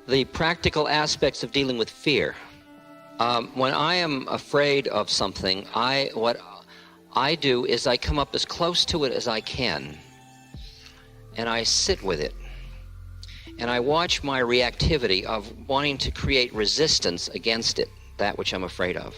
the practical aspects of dealing with fear. When I am afraid of something, what I do is I come up as close to it as I can, and I sit with it. And I watch my reactivity of wanting to create resistance against it, that which I'm afraid of.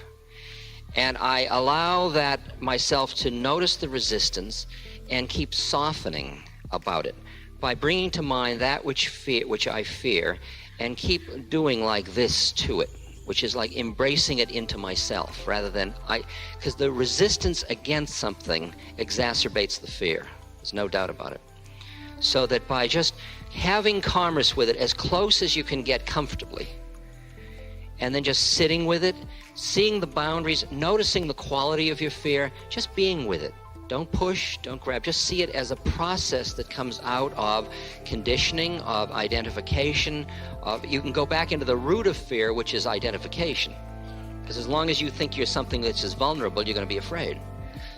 And I allow that myself to notice the resistance and keep softening about it by bringing to mind that which I fear, and keep doing like this to it, which is like embracing it into myself rather than because the resistance against something exacerbates the fear. There's no doubt about it. So that by just having commerce with it as close as you can get comfortably, and then just sitting with it, seeing the boundaries, noticing the quality of your fear, just being with it. Don't push, don't grab, just see it as a process that comes out of conditioning, of identification, you can go back into the root of fear, which is identification. Because as long as you think you're something that's just vulnerable, you're going to be afraid.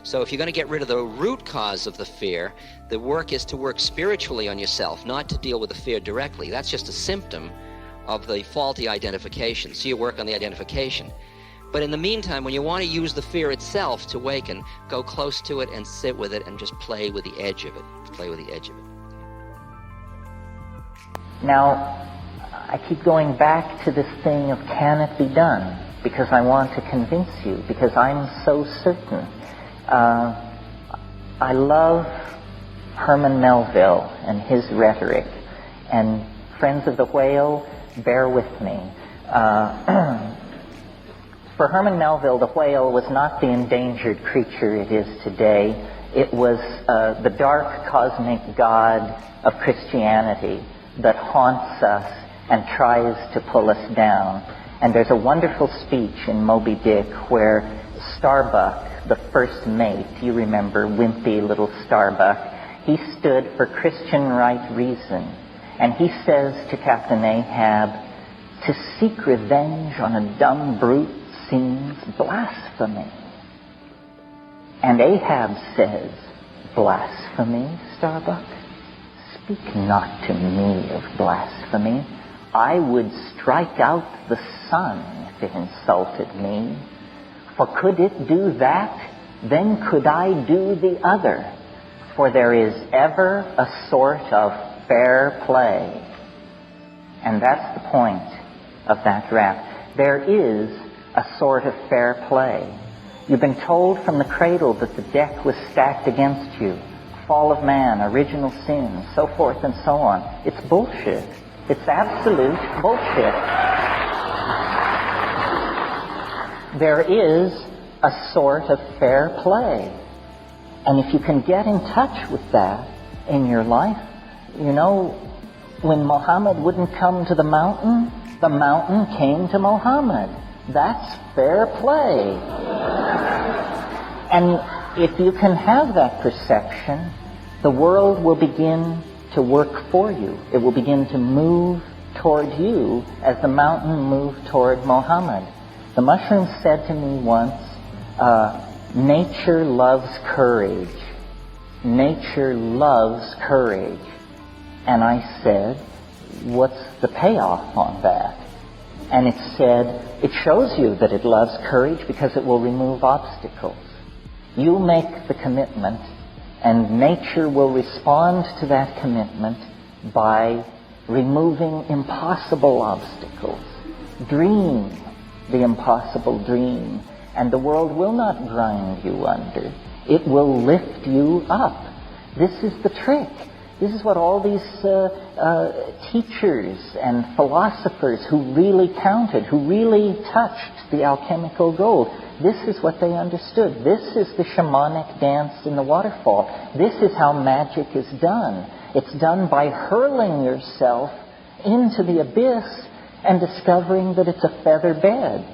So if you're going to get rid of the root cause of the fear, the work is to work spiritually on yourself, not to deal with the fear directly. That's just a symptom of the faulty identification. So you work on the identification. But in the meantime, when you want to use the fear itself to awaken, go close to it and sit with it and just play with the edge of it. Play with the edge of it. Now, I keep going back to this thing of can it be done? Because I want to convince you, because I'm so certain. I love Herman Melville and his rhetoric, and friends of the whale, bear with me. For Herman Melville, the whale was not the endangered creature it is today. It was the dark cosmic god of Christianity that haunts us and tries to pull us down. And there's a wonderful speech in Moby Dick where Starbuck, the first mate, you remember, wimpy little Starbuck, he stood for Christian right reason. And he says to Captain Ahab, to seek revenge on a dumb brute seems blasphemy. And Ahab says, blasphemy, Starbuck? Speak not to me of blasphemy. I would strike out the sun if it insulted me. For could it do that, then could I do the other. For there is ever a sort of fair play. And that's the point of that rap. There is a sort of fair play. You've been told from the cradle that the deck was stacked against you. Fall of man, original sin, so forth and so on. It's bullshit. It's absolute bullshit. There is a sort of fair play. And if you can get in touch with that in your life, you know, when Muhammad wouldn't come to the mountain came to Muhammad. That's fair play. And if you can have that perception, the world will begin to work for you. It will begin to move toward you as the mountain moved toward Muhammad. The mushroom said to me once, nature loves courage. Nature loves courage. And I said, what's the payoff on that? And it said, it shows you that it loves courage because it will remove obstacles. You make the commitment, and nature will respond to that commitment by removing impossible obstacles. Dream the impossible dream, and the world will not grind you under. It will lift you up. This is the trick. This is what all these teachers and philosophers who really counted, who really touched the alchemical gold, this is what they understood. This is the shamanic dance in the waterfall. This is how magic is done. It's done by hurling yourself into the abyss and discovering that it's a feather bed.